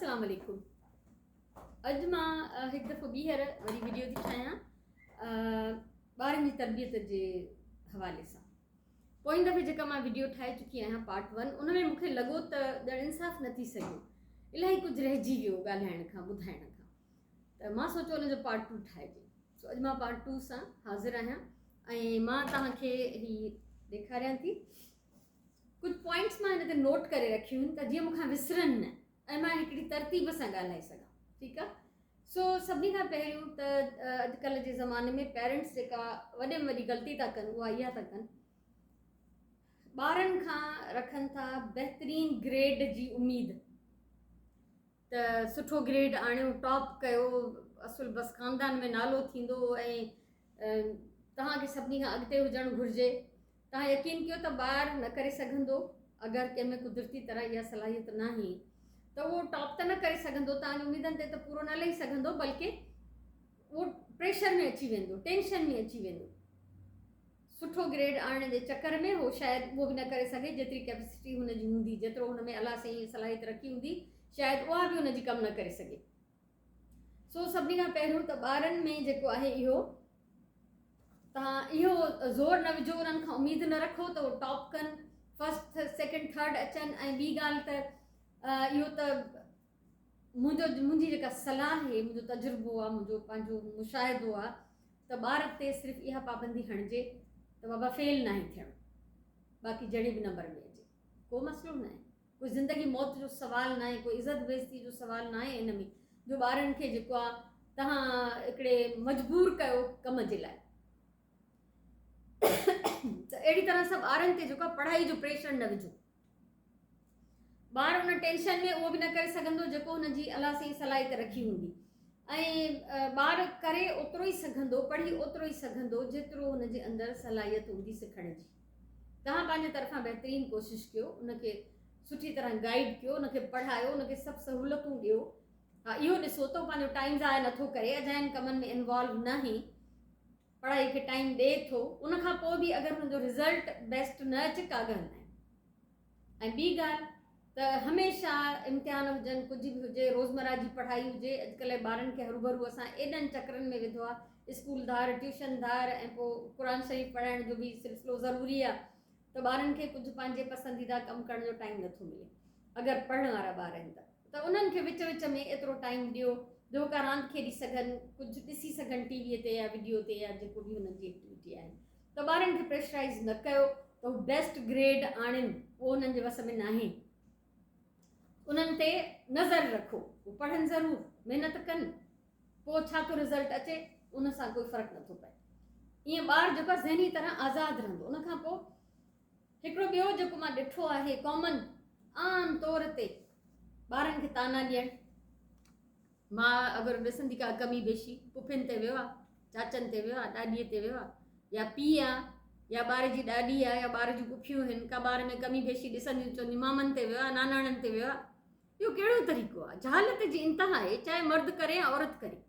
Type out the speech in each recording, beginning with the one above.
अस्सलाम वालेकुम। अॼु मां हिकु दफ़ो ॿीहर वरी वीडियो थी ठाहियां ॿारनि जी तरबियत जे हवाले सां। पोइ दफ़े जेका मां वीडियो ठाहे चुकी आहियां पार्ट 1, उन में मूंखे लॻो त ॼण इंसाफ़ न थी सघियो, इलाही कुझु रहिजी वियो ॻाल्हाइण खां ॿुधाइण खां, त मां सोचियो उनजो पार्ट 2 ठाहिजे। सो अॼु मां पार्ट 2 सां हाज़िर आहियां ऐं मां तव्हांखे हीअ ॾेखारियां थी। कुझु पॉइंट्स मां हिन ते नोट करे रखियूं आहिनि त जीअं मूंखां विसरनि न ऐं मां हिकिड़ी तरतीब सां ॻाल्हाए सघां। ठीकु आहे। सो सभिनी खां पहिरियों त अॼुकल्ह जे ज़माने में पेरेंट्स जेका वॾे में वॾी ग़लती था कनि उहा इहा था कनि, ॿारनि खां रखनि था बहितरीन ग्रेड जी उमेद त सुठो ग्रेड आणियो, टॉप कयो, असुल बस ख़ानदान में नालो थींदो ऐं तव्हांखे सभिनी खां अॻिते हुजणु घुरिजे। तव्हां यकीन कयो त ॿारु न करे सघंदो, अगरि कंहिंमें कुदरती तरह इहा सलाहियत न आहे त उहो टॉप त न करे सघंदो, तव्हांजी उमेदनि ते त पूरो न लही सघंदो, बल्कि उहो प्रेशर में अची वेंदो, टेंशन में अची वेंदो। सुठो ग्रेड आणण जे चकर में उहो शायदि उहो बि न करे सघे जेतिरी कैपेसिटी हुनजी हूंदी, जेतिरो हुन में अलाह साईं सलाहियत रखी हूंदी, शायदि उहा बि हुनजी कमु न करे सघे। सो सभिनी खां पहिरियों त ॿारनि में जेको आहे इहो तव्हां इहो ज़ोर न विझो, उन्हनि खां उमेद न रखो त उहो टॉप कनि, फस्ट सेकेंड थर्ड अचनि। ऐं ॿी ॻाल्हि त इहो त मुंहिंजी जेका सलाह आहे, मुंहिंजो तजुर्बो आहे, मुंहिंजो पंहिंजो मुशाहिदो आहे त ॿार ते सिर्फ़ु इहा पाबंदी हणिजे त बाबा फेल न आहे थियणु, बाक़ी जहिड़े बि नंबर में अचे को मसइलो न आहे, कोई ज़िंदगी मौत जो सुवालु न आहे, कोई इज़त बेइज़ती जो सुवालु न आहे इन में, जो ॿारनि खे जेको आहे तव्हां हिकिड़े मजबूर कयो कम जे लाइ। त अहिड़ी तरह सां ॿारनि ते जेको आहे पढ़ाई जो प्रेशर न विझो। ॿारु उन टेंशन में उहो बि न करे सघंदो जेको हुनजी अलाह साईं सलाहियत रखी हूंदी, ऐं ॿारु करे ओतिरो ई सघंदो, पढ़ी ओतिरो ई सघंदो जेतिरो हुनजे अंदरि सलाहियत हूंदी सिखण जी। तव्हां पंहिंजे तरफ़ां बहितरीनु कोशिशि कयो, उनखे सुठी तरह गाइड कयो, उनखे पढ़ायो, उनखे सभु सहूलियतूं ॾियो। हा, इहो ॾिसो त पंहिंजो टाइम ज़ाया नथो करे, अजाइनि कमनि में इन्वॉल्व न आहे, पढ़ाई खे टाइम ॾिए थो, उनखां पोइ बि अगरि हुनजो रिज़ल्ट बेस्ट न अचे का ॻाल्हि न आहे। ऐं ॿी ॻाल्हि त हमेशह इम्तिहान हुजनि, कुझु बि हुजे, रोज़मर्रा जी पढ़ाई हुजे, अॼुकल्ह ॿारनि खे हरूभरू असां एॾनि चकरनि में विधो आहे, स्कूल धार, ट्यूशन धार, ऐं पोइ क़ुर शरीफ़ पढ़ाइण जो बि सिलसिलो ज़रूरी आहे, त ॿारनि खे कुझु पंहिंजे पसंदीदा कमु करण जो टाइम नथो मिले अगरि पढ़ण वारा ॿार आहिनि त उन्हनि खे विच विच में एतिरो टाइम ॾियो जो का रांदि खेॾी सघनि, कुझु ॾिसी सघनि टीवीअ ते या वीडियो ते या जेको बि हुननि जी एक्टिविटी आहे। त ॿारनि खे प्रेशराइज़ न कयो त हू बेस्ट ग्रेड आणनि, उहो हुननि जे वस में न आहे। उन्हनि ते नज़र रखो, उहो पढ़नि ज़रूरु, महिनत कनि, पोइ छा थो रिज़ल्ट अचे उन सां कोई फ़र्क़ु नथो पए। ईअं ॿारु जेको आहे ज़हनी तरह आज़ादु रहंदो। उनखां पोइ हिकिड़ो ॿियो जेको मां ॾिठो आहे कॉमन आम तौर ते ॿारनि खे ताना ॾियणु। मां अगरि ॾिसंदी का कमी बेशी पुफियुनि ते वियो आहे, चाचनि ते वियो आहे, ॾाॾीअ ते वियो आहे, या पीउ आहे, या ॿार जी ॾाॾी आहे, या ॿार जूं पुफियूं आहिनि, का ॿार में कमी बेशी ॾिसंदियूं चवंदियूं मामनि ते वियो आहे, नानाणनि ते वियो आहे। इहो कहिड़ो तरीक़ो आहे? जहालत जी इंतिहा आहे, चाहे मर्द करे या औरत करे।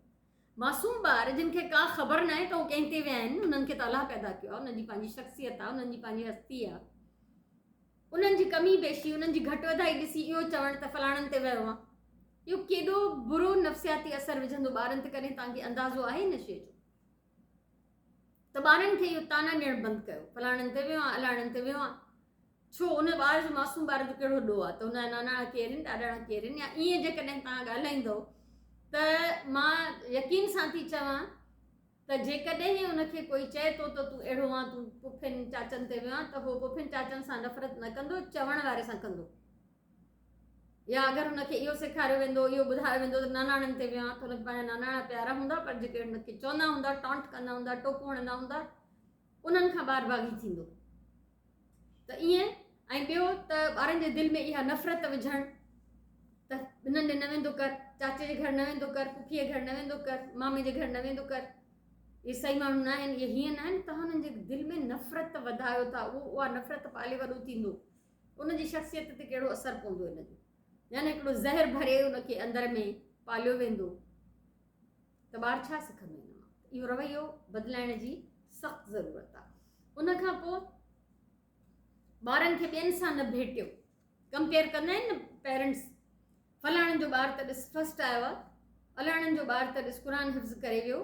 मासूम ॿार जिन खे का ख़बर न आहे त उहो कंहिं ते विया आहिनि, उन्हनि खे त अलाह पैदा कयो आहे, उन्हनि जी पंहिंजी शख़्सियत आहे, उन्हनि जी पंहिंजी हस्ती आहे, उन्हनि जी कमी बेशी, उन्हनि जी घटि वधाई ॾिसी इहो चवणु त फलाणनि ते वियो आहे, इहो केॾो बुरो नफ़्सियाती असरु विझंदो ॿारनि ते, कॾहिं तव्हांखे अंदाज़ो आहे हिन शइ जो? त ॿारनि खे इहो ताना ॾियणु बंदि कयो, फलाणनि ते वियो आहे, अलाणनि ते वियो आहे। छो? उन ॿार जो, मासूम ॿार जो कहिड़ो ॾोह आहे त हुनजा नानाणा केरु आहिनि, ॾाॾाणा केरु आहिनि? या ईअं जेकॾहिं तव्हां ॻाल्हाईंदव त मां यकीन सां थी चवां त जेकॾहिं उनखे कोई चए थो त तूं अहिड़ो आहे, तूं पुफियुनि चाचनि ते वियो आहे, त उहो पुफियुनि चाचनि सां नफ़रत न कंदो, चवण वारे सां कंदो। या अगरि हुनखे इहो सेखारियो वेंदो, इहो ॿुधायो वेंदो त नानाणनि ते वियो आहे, त हुनखे पंहिंजा नानाणा प्यारा हूंदा, पर जेके हुनखे चवंदा हूंदा, टॉन्ट कंदा हूंदा, टोकूं हणंदा हूंदा, उन्हनि खां ॿार भागी थींदो। त ईअं। ऐं ॿियो त ॿारनि जे दिलि में इहा नफ़रत विझणु त हिननि ॾे न वेंदो कर, चाचे जे घर न वेंदो कर, पुफीअ जे घर न वेंदो कर, मामे जे घर न वेंदो कर, इहे सही माण्हू न आहिनि, इहे हीअं न आहिनि। तव्हां हुननि जे दिलि में नफ़रत वधायो था, उहा नफ़रत पाले वॾो थींदो, उनजी शख़्सियत ते कहिड़ो असरु पवंदो हिनजो, यानी हिकिड़ो ज़हर भरे उनखे अंदर में पालियो वेंदो, त ॿारु छा सिखंदो हिन मां? इहो रवैयो बदिलाइण जी सख़्तु ज़रूरत आहे। उनखां पोइ ॿारनि खे ॿियनि सां न भेटियो। कंपेयर कंदा आहिनि न पेरेंट्स, फलाणा अलाणनि जो ॿारु त ॾिस फस्ट आयो आहे, अलाणनि जो ॿारु त ॾिस क़ुरान हिफ़्ज़ करे वियो।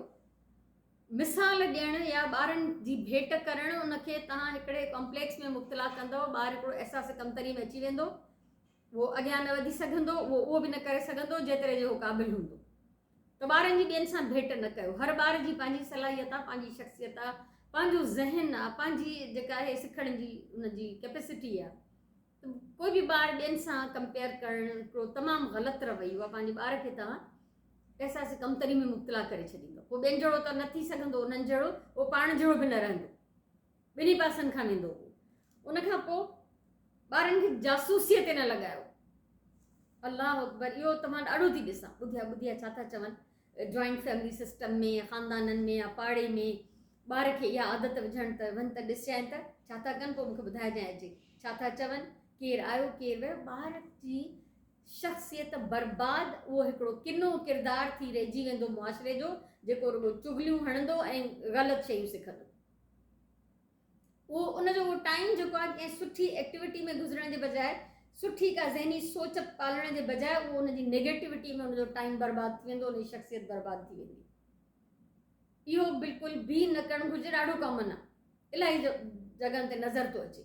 मिसाल ॾियणु या ॿारनि जी भेट करणु, उनखे तव्हां हिकिड़े कॉम्प्लेक्स में मुब्तला कंदव, ॿारु हिकिड़ो अहसास कमतरी में अची वेंदो, उहो अॻियां न वधी सघंदो, उहो बि न करे सघंदो जेतिरे जो उहो क़ाबिल हूंदो। त ॿारनि जी ॿियनि सां भेट न कयो। हर ॿार जी पंहिंजी सलाहियत आहे, पंहिंजी शख़्सियत आहे, पंहिंजो ज़हन आहे, पंहिंजी जेका आहे सिखण जी उनजी कैपेसिटी आहे। त कोई बि ॿारु ॿियनि सां कंपेयर करणु हिकिड़ो तमामु ग़लति रवैयो आहे। पंहिंजे ॿार खे तव्हां अहसास कमतरी में मुब्तला करे छॾींदो। पोइ ॿियनि जहिड़ो त न थी सघंदो, उन्हनि जहिड़ो उहो पाण जहिड़ो बि न रहंदो, ॿिन्ही पासनि खां वेंदो। उनखां पोइ ॿारनि खे जासूसीअ ते न लॻायो। अल्लाह अकबर, इहो त मां ॾाढो थी ॾिसां, ॿुधिया छा था चवनि जॉइंट फैमिली सिस्टम में या ख़ानदाननि में या पाड़े में ॿार खे इहा आदत विझणु त वञ त ॾिसजांइ त छा था कनि, पोइ मूंखे ॿुधाइजांइ अचे छा था चवनि, केरु आयो केरु वियो। ॿार जी शख़्सियत बर्बाद, उहो हिकिड़ो किनो किरदारु थी रहिजी वेंदो मुआशिरे जो, जेको रुॻो चुगलियूं हणंदो ऐं ग़लति शयूं सिखंदो। उहो उनजो उहो टाइम जेको आहे कंहिं सुठी एक्टिविटी में गुज़रण जे बजाए, सुठी का ज़हनी सोच पालण जे बजाए, उहो उनजी नेगेटिविटी में उनजो टाइम बर्बाद थी वेंदो, उनजी शख़्सियत बर्बाद थी वेंदी। इहो बिल्कुलु बि न करणु घुरिजे, ॾाढो कॉमन आहे, इलाही जॻहनि ते नज़र थो अचे।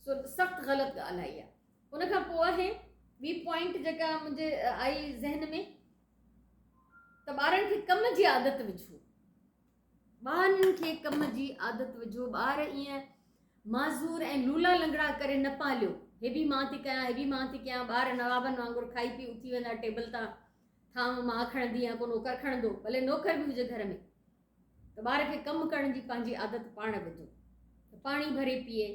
सो सख़्तु ग़लति ॻाल्हि आई आहे। उनखां पोइ आहे ॿी पॉइंट जेका मुंहिंजे आई ज़हन में, त ॿारनि खे कम जी आदत विझो। ॿारनि खे कम जी आदत विझो। ॿार ईअं माज़ूर ऐं लूला लंगड़ा करे न पालियो, हे बि मां थी कयां, हे बि मां थी कयां। ॿार नवाबनि वांगुरु खाई पी उथी वेंदा टेबल तां, थाम मां खणंदी आहियां, को नौकर खणंदो, भले नौकर बि हुजे घर में। त ॿार खे कमु करण जी पंहिंजी आदत पाण विझो। पाणी भरे पीए,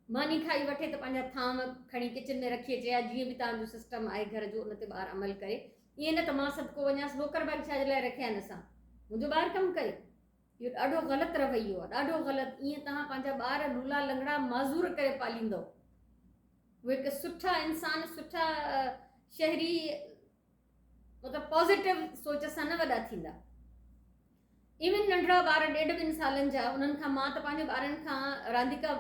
मानी खाई वठे त पंहिंजा थाम खणी किचन में रखी अचे, या जीअं बि तव्हांजो सिस्टम आहे घर जो, उन ते ॿारु अमल करे। ईअं न त मां सदको वञासि, नौकर बाग छाजे लाइ रखिया आहिनि असां, मुंहिंजो ॿारु कमु करे। इहो ॾाढो ग़लति रवैयो आहे, ॾाढो ग़लति। ईअं तव्हां पंहिंजा ॿार लूला लंगड़ा माज़ूर करे पालींदव, उहे हिकु सुठा इंसान, सुठा शहरी, मतिलबु पॉज़िटिव सोच सां न वॾा थींदा। इवन नंढड़ा ॿार 1.5-2 सालनि जा, उन्हनि खां मां त पंहिंजे ॿारनि खां रांदिका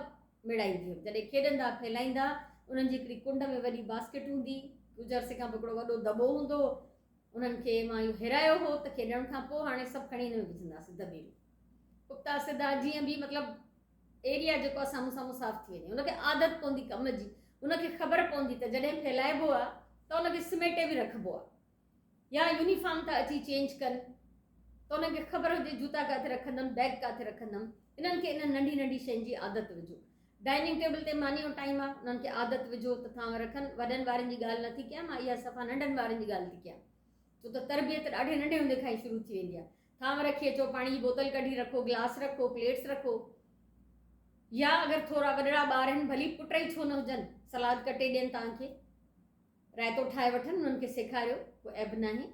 मिड़ाईंदी हुयमि। जॾहिं खेॾंदा फैलाईंदा, उन्हनि जी हिकिड़ी कुंड में वॾी बास्केट हूंदी, कुझु अरसे खां पोइ हिकिड़ो वॾो दॿो हूंदो, उन्हनि खे मां इहो हिरायो हो त खेॾण खां पोइ हाणे सभु खणी हिन में विझंदासीं दॿे में, पुख्ता सिधा जीअं बि, मतिलबु एरिया जेको आहे साम्हूं साम्हूं साफ़ु थी वञे। उनखे आदत पवंदी कम जी, उनखे ख़बर पवंदी त जॾहिं फैलाइबो आहे त उनखे समेटे बि रखिबो आहे, या यूनिफॉर्म था अची चेंज कनि त उनखे ख़बर हुजे जूता किथे रखंदमि, बैग किथे रखंदमि। इन्हनि खे इन नंढी नंढी शयुनि जी आदत विझो। डाइनिंग टेबल ते मानी जो टाइम आहे, उन्हनि खे आदत विझो त थांव रखनि। वॾनि ॿारनि जी ॻाल्हि नथी कयां मां, इहा सफ़ा नंढनि ॿारनि जी ॻाल्हि थी कयां, छो त तरबियत ॾाढे नंढे हूंदे खां ई शुरू थी वेंदी आहे। थांव रखी अचो, पाणी जी बोतल कढी रखो, गिलास रखो, प्लेट्स रखो। या अगरि थोरा वॾड़ा ॿार आहिनि, भली पुट ई छो न हुजनि, सलाद कटे ॾियनि तव्हांखे, रायतो ठाहे वठनि, उन्हनि खे सेखारियो, कोई ऐब न आहे।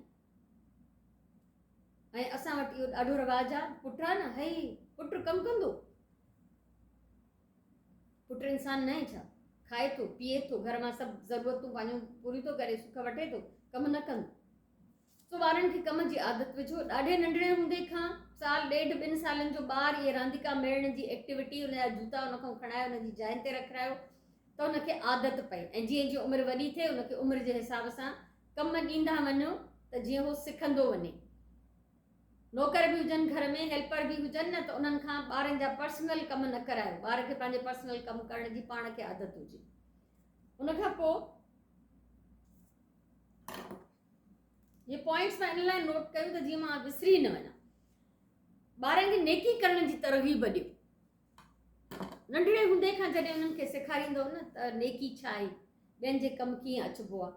ऐं असां वटि इहो ॾाढो रवाजु आहे, पुट आहे न, हई पुट कमु कंदो, पुट इंसान न आहे छा, खाए थो पीए थो, घर मां सभु ज़रूरतूं पंहिंजूं पूरियूं थो करे, सुख वठे थो, कमु न कंदो। सो ॿारनि खे कम जी आदत विझो। ॾाढे नंढड़े हूंदे खां, 1.5-2 सालनि जो ॿारु इहे रांदिका मेड़ण जी एक्टिविटी, उनजा जूता उनखां खणाए उनजी जाइ ते रखायो त उनखे आदत पए। ऐं जीअं जीअं उमिरि वॾी थिए, उनखे उमिरि जे हिसाब सां कमु ॾींदा वञो त जीअं उहो सिखंदो वञे। नौकर बि हुजनि घर में, हेल्पर बि हुजनि न, त उन्हनि खां ॿारनि जा पर्सनल कमु न करायो। ॿार खे पंहिंजे पर्सनल कमु करण जी पाण खे आदत हुजे। उनखां पोइ ये पॉइंट्स मां इन लाइ नोट कयूं त जीअं मां विसरी न वञा। ॿारनि खे नेकी करण जी तरग़ीब ॾियो। नंढड़े हूंदे खां जॾहिं उन्हनि खे सेखारींदव न त नेकी छा आहे, ॿियनि जे कमु कीअं अचिबो आहे।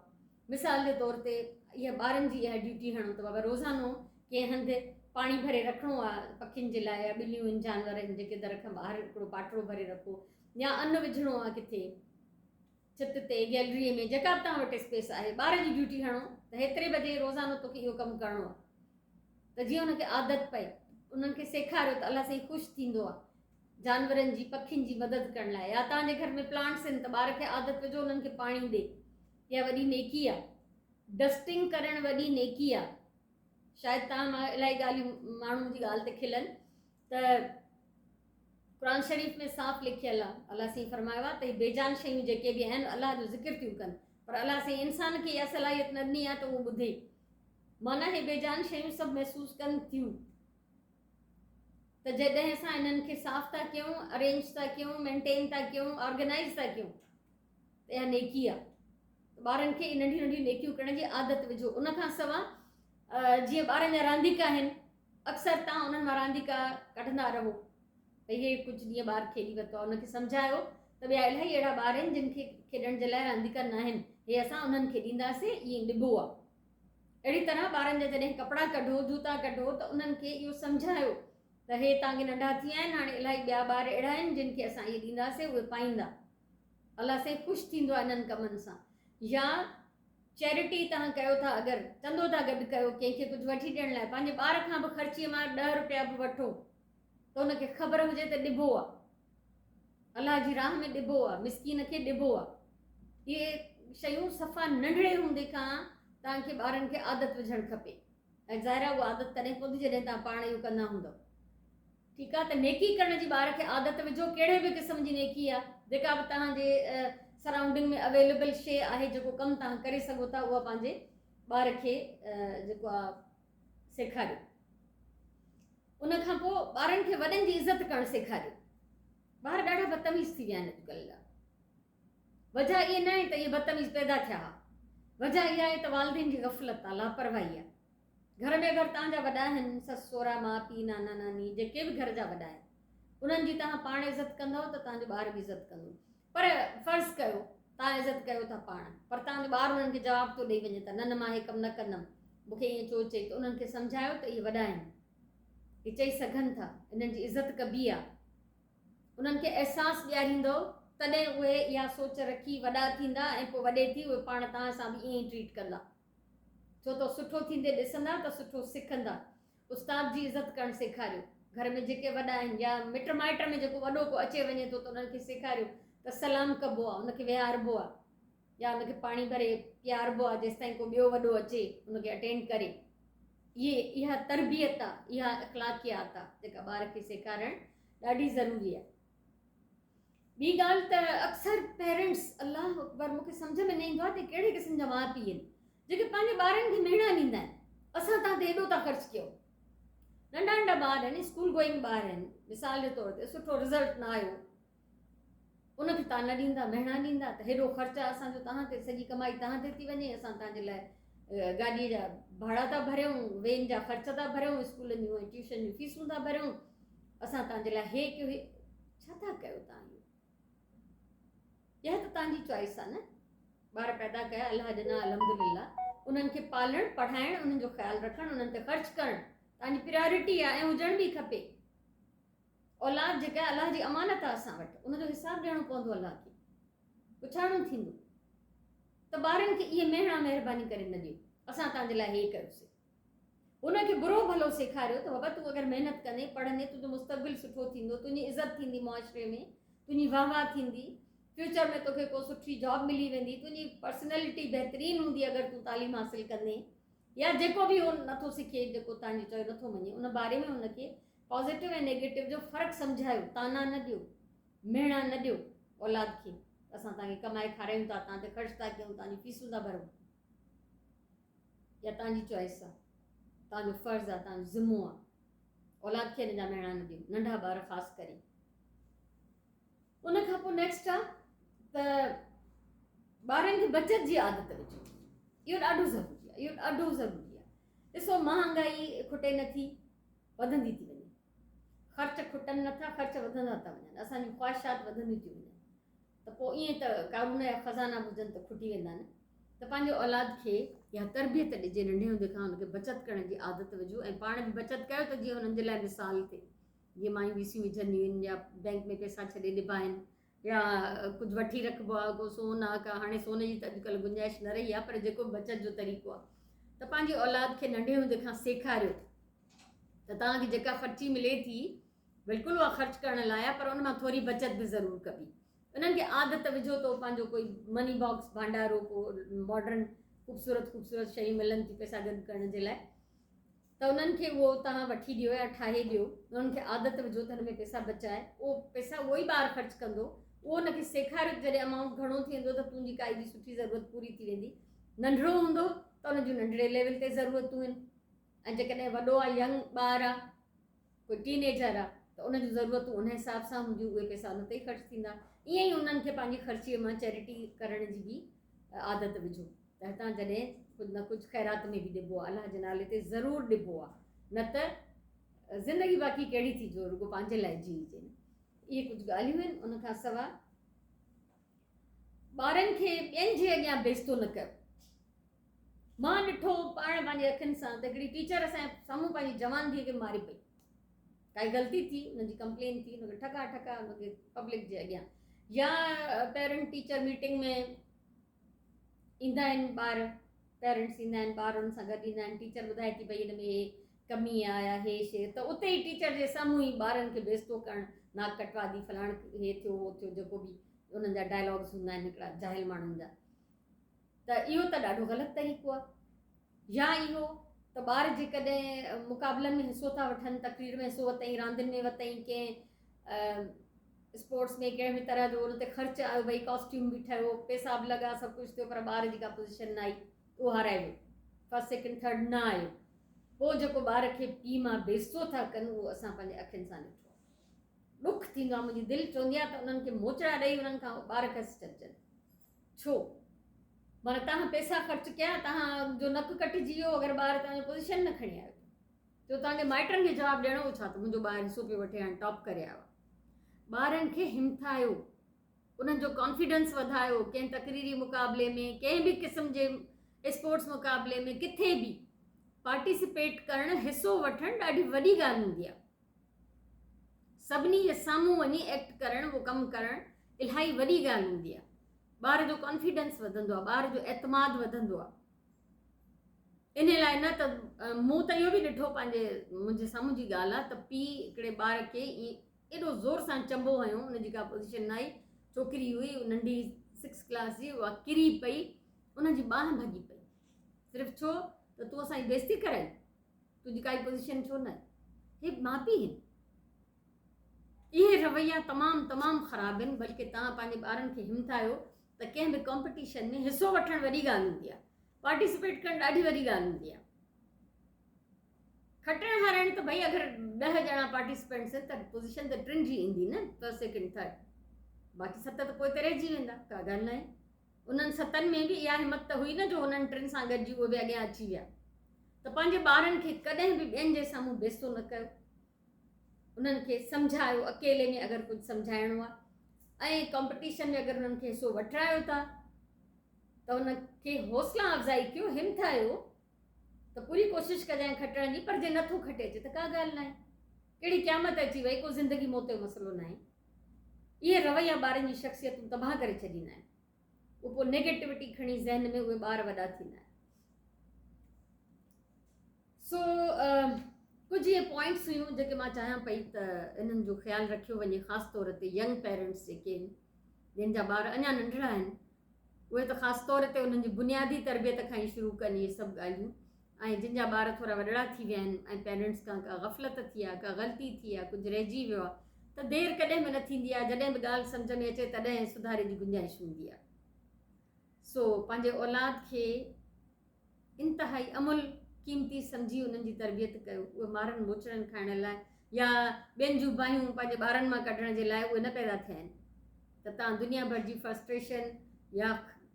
मिसाल जे तौर ते इहा ॿारनि जी इहा ड्यूटी हणो त बाबा रोज़ानो कंहिं हंधि पाणी भरे रखिणो आहे पखियुनि जे लाइ, या ॿिलियूं आहिनि, जानवर आहिनि जेके दर खां ॿाहिरि हिकिड़ो पाटड़ो भरे रखो, या अन्न विझणो आहे किथे छित ते, गैलरीअ में, जेका बि तव्हां वटि स्पेस आहे, ॿार जी ड्यूटी हणो त हेतिरे बजे रोज़ानो तोखे इहो कमु करिणो आहे, त जीअं हुनखे आदत पए, उन्हनि खे सेखारियो त अलाह साईं ख़ुशि थींदो आहे जानवरनि जी, पखियुनि जी मदद करण लाइ। या तव्हांजे घर में प्लांट्स आहिनि त ॿार खे आदत विझो उन्हनि खे पाणी ॾे, इहा वॾी नेकी आहे। डस्टिंग करणु वॾी नेकी आहे। शायदि तव्हां मां इलाही ॻाल्हियूं माण्हुनि जी ॻाल्हि ते खिलनि, त क़ुरान शरीफ़ में साफ़ लिखियलु आहे, अलाह साईं फरमायो आहे त बेजान शयूं जेके बि आहिनि अलाह जो ज़िक्र थियूं कनि, पर अलाह साईं इंसान खे इहा सलाहियत न ॾिनी आहे त उहो ॿुधे। माना हे बेजान शयूं सभु महसूसु कनि थियूं त जॾहिं असां इन्हनि खे साफ़ था कयूं, अरेंज था कयूं, मेंटेन था कयूं, ऑर्गेनाइज़ था कयूं, त इहा नेकी आहे। ॿारनि खे नंढियूं नंढियूं नेकियूं करण जी आदत विझो। उन खां सवाइ जीअं ॿारनि जा रांदीका आहिनि, अक्सर तव्हां उन्हनि मां रांदीका कढंदा रहो, भई हे कुझु ॾींहं ॿार खेॾी वरितो आहे, उनखे सम्झायो त ॿिया इलाही अहिड़ा ॿार आहिनि जिन खे खेॾण जे लाइ रांदीका न आहिनि, हे असां उन्हनि खे ॾींदासीं, ईअं ॾिबो आहे। अहिड़ी तरह ॿारनि जा जॾहिं कपिड़ा कढो, जूता कढो, त उन्हनि खे इहो सम्झायो त हे तव्हांखे नंढा थी विया आहिनि, हाणे इलाही ॿिया ॿार अहिड़ा आहिनि जिन खे असां इहे ॾींदासीं, उहे पाईंदा। अलाह साईं ख़ुशि थींदो आहे इन्हनि कमनि सां। या चैरिटी तव्हां कयो था, अगरि चंदो था गॾु कयो कंहिंखे कुझु वठी ॾियण लाइ, पंहिंजे ॿार खां बि ख़र्चीअ मां 10 रुपया बि वठो त हुनखे ख़बर हुजे त ॾिबो आहे, अलाह जी राह में ॾिबो आहे, मिसकीन खे ॾिबो आहे। इहे शयूं सफ़ा नंढड़े हूंदे खां तव्हांखे ॿारनि खे आदत विझणु खपे। ऐं ज़ाहिर आहे उहा आदत तॾहिं पवंदी जॾहिं तव्हां पाण इहो कंदा हूंदव। ठीकु आहे, त नेकी करण जी ॿार खे आदत विझो। कहिड़े बि क़िस्म जी नेकी आहे, जेका बि तव्हांजे सराउंडिंग में अवेलेबल शइ आहे, जेको कमु तव्हां करे सघो था, उहा पंहिंजे ॿार खे जेको आहे सेखारियो। उन खां पोइ ॿारनि खे वॾनि जी इज़त करणु सेखारियो। ॿार ॾाढा बदतमीज़ थी विया आहिनि अॼुकल्ह जा। वजह इहा न आहे त इहे बदतमीज़ पैदा थिया हुआ, वजह इहा आहे त वालिदेन जी ग़फ़लत आहे, लापरवाही आहे। घर में अगरि तव्हांजा वॾा आहिनि, ससु सहुरा, माउ पीउ, नाना नानी, जेके बि घर जा वॾा आहिनि, उन्हनि जी तव्हां पाण इज़त कंदव त तव्हांजो ॿार बि इज़त कंदो। पर फ़र्ज़ु कयो तव्हां इज़त कयो था पाण, पर तव्हांजो ॿारु उन्हनि खे जवाबु थो ॾेई वञे त न मां हे कमु न कंदमि, मूंखे ईअं छो चई, त उन्हनि खे सम्झायो त इहे वॾा आहिनि, इहे चई सघनि था, इन्हनि जी इज़त कबी आहे। उन्हनि खे अहसासु ॾियारींदो तॾहिं उहे इहा सोच रखी वॾा थींदा, ऐं पोइ वॾे थी उहे पाण तव्हां सां बि ईअं ई ट्रीट कंदा। छो त सुठो थींदे ॾिसंदा त सुठो सिखंदा। उस्ताद जी इज़त करणु सेखारियो। घर में जेके वॾा आहिनि या मिट माइट में जेको वॾो को अचे वञे थो त उन्हनि खे सेखारियो त सलाम कबो आहे, उनखे विहारबो आहे, या उनखे पाणी भरे पीआरबो आहे जेसि ताईं को ॿियो वॾो अचे उनखे अटेंड करे। इहा तरबियत आहे, इहा अख़लाक़ियात आहे जेका ॿार खे सेखारणु ॾाढी ज़रूरी आहे। ॿी ॻाल्हि त अक्सर पेरेंट्स, अलाह अकबर, मूंखे सम्झ में न ईंदो आहे त कहिड़े क़िस्म जा माउ पीउ आहिनि जेके पंहिंजे ॿारनि खे मेणा ॾींदा आहिनि। असां तव्हां ते हेॾो था ख़र्चु कयो, नंढा नंढा ॿार आहिनि, स्कूल गोइंग ॿार आहिनि, मिसाल जे तौर ते सुठो रिज़ल्ट न आयो, उनखे तव्हां न ॾींदा, मेणा ॾींदा, त हेॾो ख़र्चु आहे असांजो तव्हां ते, सॼी कमाई तव्हां ते थी वञे, असां तव्हांजे लाइ गाॾीअ जा भाड़ा था भरियूं, वेन जा ख़र्च था भरियूं, स्कूलनि जूं ऐं ट्यूशन जूं फीसूं था भरियूं, असां तव्हांजे लाइ हे कयो, छा था कयो तव्हां? इहा त तव्हांजी चॉइस आहे न। ॿार पैदा कया, अलाह ॾिना, अल्हम्दुलिल्लाह, उन्हनि खे पालणु, पढ़ाइणु, उन्हनि जो ख़्यालु रखणु, उन्हनि ते ख़र्चु करणु तव्हांजी प्रायोरिटी आहे, ऐं हुजण बि खपे। औलाद जेका आहे अलाह जी अमानत आहे असां वटि, उनजो हिसाबु ॾियणो पवंदो अलाह खे, पुछाइणो थींदो। त ॿारनि खे इहे मेणा महिरबानी करे न ॾियो, असां तव्हांजे लाइ हे कयोसीं। उनखे बुरो भलो सेखारियो त बाबा तूं अगरि महिनत कंदे, पढ़ंदे, तुंहिंजो मुस्तक़बिल सुठो थींदो, तुंहिंजी इज़त थींदी मुआशरे में, तुंहिंजी वाह वाह थींदी, फ्यूचर में तोखे को सुठी जॉब मिली वेंदी, तुंहिंजी पर्सनैलिटी बहितरीनु हूंदी अगरि तूं तालीम हासिलु कंदे, या जेको बि उहो नथो सिखे, जेको तव्हांजो चयो नथो मञे, उन बारे में उनखे पॉज़िटिव ऐं नेगेटिव जो फ़र्क़ु सम्झायो। ताना न ॾियो, मेणा न ॾियो औलाद खे, असां तव्हांखे कमाए खारायूं था, तव्हां ते ख़र्चु था कयूं, तव्हांजी फीसूं था भरूं, या तव्हांजी चॉइस आहे, तव्हांजो फ़र्ज़ु आहे, तव्हांजो ज़िम्मो आहे। औलाद खे हिन जा मेणा न ॾियो, नंढा ॿार ख़ासि करे। उन खां पोइ नेक्स्ट आहे त ॿारनि खे बचत जी आदत विझो। इहो ॾाढो ज़रूरी आहे, इहो ॾाढो ज़रूरी आहे। ॾिसो, महांगाई खुटे नथी, वधंदी थी वञे, ख़र्च खुटनि नथा, ख़र्च वधंदा था वञनि, असांजी ख़्वाहिशात वधंदियूं थी वञनि, त पोइ ईअं त कानून जा ख़ज़ाना हुजनि त खुटी वेंदा न। त पंहिंजे औलाद खे इहा तरबियत ॾिजे, नंढे हूंदे खां हुनखे बचत करण जी आदत विझो, ऐं पाण बि बचत कयो त जीअं हुननि जे लाइ मिसाल थिए। जीअं मायूं वीसियूं विझंदियूं आहिनि, या बैंक में पैसा छॾे ॾिबा आहिनि, या कुझु वठी रखिबो आहे, को सोन आहे, का हाणे सोन जी त अॼुकल्ह गुंजाइश न रही आहे, पर जेको बचत जो तरीक़ो आहे, त पंहिंजी औलाद खे नंढे हूंदे खां सेखारियो त तव्हांखे जेका ख़र्ची मिले थी, बिल्कुलु उहा ख़र्चु करण लाइ आहे, पर उन मां थोरी बचत बि ज़रूरु कबी। उन्हनि खे आदत विझो तो पंहिंजो कोई मनी बॉक्स, भांडारो, को मॉडर्न ख़ूबसूरत ख़ूबसूरत शयूं मिलनि थी पैसा गॾु करण जे लाइ, त उन्हनि खे उहो तव्हां वठी ॾियो या ठाहे ॾियो। उन्हनि खे आदत विझो त हिन में पैसा बचाए, उहो पैसा उहो ई ॿारु ख़र्चु कंदो, उहो हुनखे सेखारियो जॾहिं अमाउंट घणो थींदो त तुंहिंजी काई बि सुठी ज़रूरत पूरी थी वेंदी। नंढिड़ो हूंदो त हुन जूं नंढिड़े लेवल ते ज़रूरतूं आहिनि, ऐं जेकॾहिं वॾो आहे यंग ॿार आहे कोई टीनेजर आहे त उन जूं ज़रूरतूं उन हिसाब सां हूंदियूं, उहे पैसा उन ते ई ख़र्च थींदा। ईअं ई उन्हनि खे पंहिंजी ख़र्चीअ मां चैरिटी करण जी बि आदत विझो त हितां जॾहिं कुझु न कुझु ख़ैरात में बि ॾिबो आहे, अलाह जे नाले ते ज़रूरु ॾिबो आहे, न त ज़िंदगी बाक़ी कहिड़ी थी जो रुॻो पंहिंजे लाइ जीजे। इहे कुझु ॻाल्हियूं आहिनि। उनखां सवाइ ॿारनि खे ॿियनि जे अॻियां बेइज़तो न कयो। मां ॾिठो पाण पंहिंजे अखियुनि सां त हिकिड़ी टीचर असांजे साम्हूं पंहिंजी जवान धीअ खे मारे पई, काई ग़लती थी, हुनजी कंप्लेन थी, हुनखे ठका ठका हुनखे पब्लिक जे अॻियां, या पेरेंट टीचर मीटिंग में ईंदा आहिनि ॿार, पेरेंट्स ईंदा आहिनि, ॿार हुन सां गॾु ईंदा आहिनि, टीचर ॿुधाए थी भई हिन में हे कमी आहे या हे शइ, त उते ई टीचर जे साम्हूं ई ॿारनि खे बेइज़तो करणु, नाक कटवा दी, फलाण हे थियो हो थियो, जेको बि उन्हनि जा डायलॉग्स हूंदा आहिनि हिकिड़ा जाहिल माण्हुनि जा, त इहो त ॾाढो ग़लति तरीक़ो आहे। या इहो त ॿार जेकॾहिं मुक़ाबलनि में हिसो था वठनि, तक़रीर में हिसो वरितई, रांदियुनि में वरितई, कंहिं स्पोर्ट्स में कंहिं बि तरह जो उन ते ख़र्चु आयो, भई कॉस्ट्यूम बि ठहियो, पैसा बि लॻा, सभु कुझु थियो, पर ॿार जी का पोज़ीशन न आई, उहो हाराए वियो, फस्ट सेकेंड थर्ड न आयो, पोइ जेको ॿार खे पीउ मां बेइज़तो था कनि उहो असां पंहिंजे अखियुनि सां ॾिठो। ॾुखु थींदो आहे, मुंहिंजी दिलि चवंदी आहे त उन्हनि खे मोचड़ा ॾेई उन्हनि खां ॿार खसी छॾिजनि। छो माना तव्हां पैसा ख़र्चु कया, तव्हांजो नकु कटिजी वियो, अगरि ॿार तव्हांजो पोज़ीशन न खणी आयो त तव्हांखे माइटनि खे जवाबु ॾियणो छा त मुंहिंजो ॿारु हिसो पियो वठे, हाणे टॉप करे आयो आहे। ॿारनि खे हिमथायो, उन्हनि जो कॉन्फिडेंस वधायो, कंहिं तक़रीरी मुक़ाबले में, कंहिं बि क़िस्म जे स्पोर्ट्स मुक़ाबले में, किथे बि पार्टिसिपेट करणु, हिसो वठणु ॾाढी वॾी ॻाल्हि हूंदी आहे। सभिनी जे साम्हूं वञी एक्ट करणु, उहो कमु करणु इलाही वॾी ॻाल्हि हूंदी आहे। ॿार जो कॉन्फिडेंस वधंदो आहे, ॿार जो एतमाद वधंदो आहे। इन लाइ न त मूं त इहो बि ॾिठो, पंहिंजे मुंहिंजे साम्हूं जी ॻाल्हि आहे त पीउ हिकिड़े ॿार खे एॾो ज़ोर सां चंबो हयो, हुनजी का पोज़ीशन न आई, छोकिरी हुई नंढी 6th क्लास जी, उहा किरी पई, उनजी ॿांह भॼी पई, सिर्फ़ु छो त तूं असांजी बेइज़ती कराई, तुंहिंजी काई पोज़ीशन छो न आहे। हे माउ पीउ आहिनि। इहे रवैया तमामु तमामु ख़राबु आहिनि। बल्कि तव्हां पंहिंजे ॿारनि खे हिमथायो त कंहिं बि कॉम्पिटिशन में हिसो वठणु वॾी ॻाल्हि हूंदी आहे, पार्टिसिपेट करणु ॾाढी वॾी ॻाल्हि हूंदी आहे। खटणु हाराइणु त भई अगरि 10 ॼणा पार्टिसिपेंट्स आहिनि त पोज़ीशन त 3 जी ईंदी न, फस्ट सेकेंड थर्ड, बाक़ी 7 त पोइ त रहिजी वेंदा, का ॻाल्हि न आहे। उन्हनि 7 में बि इहा हिमत त हुई न जो हुननि 3 सां गॾिजी उहे बि अॻियां अची विया। त पंहिंजे ॿारनि खे कॾहिं बि ॿियनि जे साम्हूं बेइज़तो न कयो, उन्हनि खे सम्झायो, अकेले में अगरि कुझु सम्झाइणो आहे, ऐं कॉम्पिटिशन में अगरि उन्हनि खे हिसो वठायो था त उनखे हौसला अफ़ज़ाई कयो, हिमथायो, त पूरी कोशिशि कजांइ खटण जी, पर जे नथो खटे अचे त का ॻाल्हि न आहे, कहिड़ी क़यामत अची वई, को ज़िंदगी मौत जो मसइलो न आहे। इहे रवैया ॿारनि जी शख़्सियतूं तबाह करे छॾींदा आहिनि, उहो पोइ नेगेटिविटी खणी ज़हन में उहे ॿार वॾा थींदा आहिनि। सो कुझु इहे पॉइंट्स हुयूं जेके मां चाहियां पई त इन्हनि जो ख़्यालु रखियो वञे, ख़ासि तौर ते यंग पेरेंट्स जेके आहिनि, जिन जा ॿार अञा नंढड़ा आहिनि, उहे त ख़ासि तौर ते उन्हनि जी बुनियादी तरबियत खां ई शुरू कनि इहे सभु ॻाल्हियूं। ऐं जिन जा ॿार थोरा वॾड़ा थी विया आहिनि ऐं पेरेंट्स खां का ग़फ़लत थी आहे, का ग़लती थी आहे, कुझु रहिजी वियो आहे, त देरि कॾहिं बि न थींदी आहे, जॾहिं बि ॻाल्हि सम्झ में अचे तॾहिं सुधारे जी गुंजाइश हूंदी आहे। सो पंहिंजे औलाद खे इंतिहाई अमुल क़ीमती सम्झी उन्हनि जी तरबियत कयो। उहे मारनि मोचड़नि खाइण लाइ या ॿियनि जूं बाहियूं पंहिंजे ॿारनि मां कढण जे लाइ उहे न पैदा थिया आहिनि, त तव्हां दुनिया भर जी फ्रस्ट्रेशन या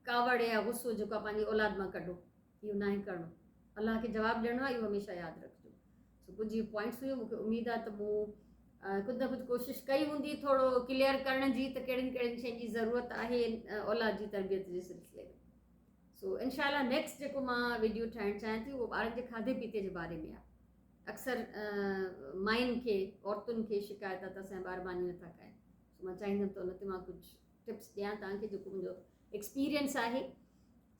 कावड़ या गुस्सो जेको आहे पंहिंजी औलाद मां कढो, इहो न आहे करिणो। अलाह खे जवाबु ॾियणो आहे, इहो हमेशह यादि रखिजो। सो कुझु इहे पॉइंट्स हुयूं, मूंखे उमेदु आहे त मूं कुझु न कुझु कोशिशि कई हूंदी थोरो क्लियर करण जी, त कहिड़ियुनि कहिड़ियुनि शयुनि जी ज़रूरत आहे औलाद जी तरबियत जे सिलसिले में। सो इनशाला नेक्स्ट जेको मां वीडियो ठाहिणु चाहियां थी उहो ॿारनि जे खाधे पीते जे बारे में आहे। अक्सर माइयुनि खे, औरतुनि खे शिकायत आहे त असांजा ॿार मानी नथा खाइनि। सो मां चाहींदमि त उन ते मां कुझु टिप्स ॾियां तव्हांखे, जेको मुंहिंजो एक्सपीरियंस आहे।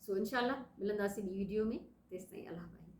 सो इनशाला मिलंदासीं ॿी वीडियो में, तेसिताईं अलाह भाई।